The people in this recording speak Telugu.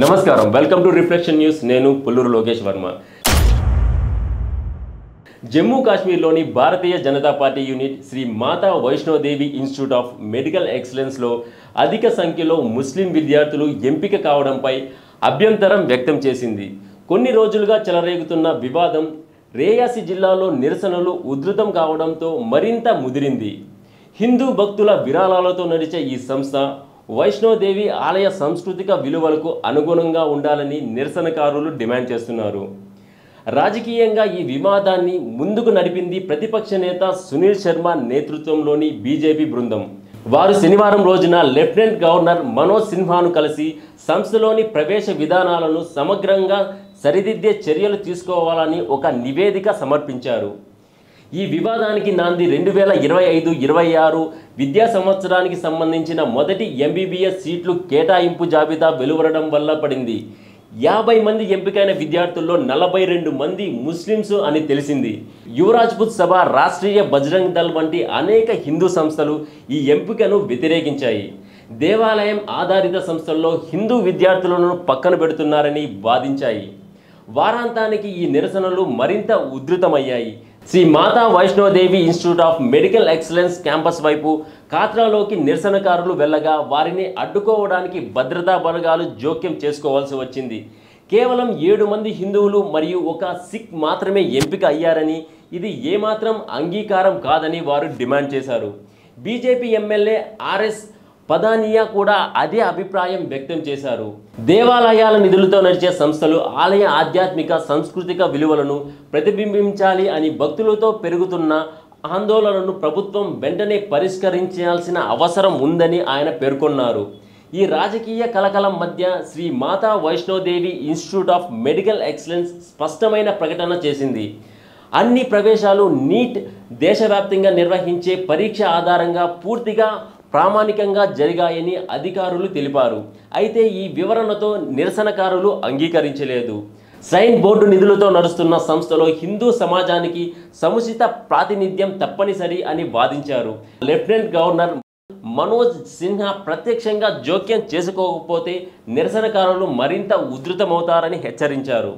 నమస్కారం వెల్కమ్ టు రిఫ్లెక్షన్ న్యూస్ నేను పుల్లూరు లోకేష్ వర్మ జమ్మూ కాశ్మీర్లోని Bharatiya Janata party unit Shri Mata Vaishnodevi institute of medical ఎక్సలెన్స్లో అధిక సంఖ్యలో ముస్లిం విద్యార్థులు ఎంపిక కావడంపై అభ్యంతరం వ్యక్తం చేసింది. కొన్ని రోజులుగా చెలరేగుతున్న వివాదం రేయాసి జిల్లాలో నిరసనలు ఉధృతం కావడంతో మరింత ముదిరింది. హిందూ భక్తుల విరాళాలతో నడిచే ఈ సంస్థ వైష్ణోదేవి ఆలయ సాంస్కృతిక విలువలకు అనుగుణంగా ఉండాలని నిరసనకారులు డిమాండ్ చేస్తున్నారు. రాజకీయంగా ఈ వివాదాన్ని ముందుకు నడిపింది ప్రతిపక్ష నేత సునీల్ శర్మ నేతృత్వంలోని బీజేపీ బృందం. వారు శనివారం రోజున లెఫ్టినెంట్ గవర్నర్ మనోజ్ సిన్హాను కలిసి సంస్థలోని ప్రవేశ విధానాలను సమగ్రంగా సరిదిద్దే చర్యలు తీసుకోవాలని ఒక నివేదిక సమర్పించారు. ఈ వివాదానికి నాంది 2025-26 విద్యా సంవత్సరానికి సంబంధించిన మొదటి ఎంబీబీఎస్ సీట్లు కేటాయింపు జాబితా వెలువడడం వల్ల పడింది. 50 మంది ఎంపికైన విద్యార్థుల్లో 42 మంది ముస్లిమ్స్ అని తెలిసింది. యువరాజ్పుత్ సభ, రాష్ట్రీయ బజరంగ్ దళ్ వంటి అనేక హిందూ సంస్థలు ఈ ఎంపికను వ్యతిరేకించాయి. దేవాలయం ఆధారిత సంస్థల్లో హిందూ విద్యార్థులను పక్కన పెడుతున్నారని వాదించాయి. వారాంతానికి ఈ నిరసనలు మరింత ఉధృతమయ్యాయి. Shri Mata Vaishnodevi institute of medical excellence campus వైపు కాత్రాలోకి నిరసనకారులు వెళ్ళగా వారిని అడ్డుకోవడానికి భద్రతా బలగాలు జోక్యం చేసుకోవాల్సి వచ్చింది. కేవలం 7 మంది హిందువులు మరియు ఒక సిక్ మాత్రమే ఎంపిక అయ్యారని, ఇది ఏమాత్రం అంగీకారం కాదని వారు డిమాండ్ చేశారు. బీజేపీ ఎమ్మెల్యే ఆర్ఎస్ పదానియా కూడా అదే అభిప్రాయం వ్యక్తం చేశారు. దేవాలయాల నిధులతో నడిచే సంస్థలు ఆలయ ఆధ్యాత్మిక సాంస్కృతిక విలువలను ప్రతిబింబించాలి అని భక్తులతో పెరుగుతున్న ఆందోళనను ప్రభుత్వం వెంటనే పరిష్కరించాల్సిన అవసరం ఉందని ఆయన పేర్కొన్నారు. ఈ రాజకీయ కలకలం మధ్య Shri Mata Vaishnodevi institute of medical excellence స్పష్టమైన ప్రకటన చేసింది. అన్ని ప్రవేశాలు నీట్ దేశవ్యాప్తంగా నిర్వహించే పరీక్ష ఆధారంగా పూర్తిగా ప్రామాణికంగా జరిగాయని అధికారులు తెలిపారు. అయితే ఈ వివరణతో నిరసనకారులు అంగీకరించలేదు. సైన్ బోర్డు నిధులతో నడుస్తున్న సంస్థలో హిందూ సమాజానికి సముచిత ప్రాతినిధ్యం తప్పనిసరి అని వాదించారు. లెఫ్టినెంట్ గవర్నర్ మనోజ్ సిన్హా ప్రత్యక్షంగా జోక్యం చేసుకోకపోతే నిరసనకారులు మరింత ఉధృతమవుతారని హెచ్చరించారు.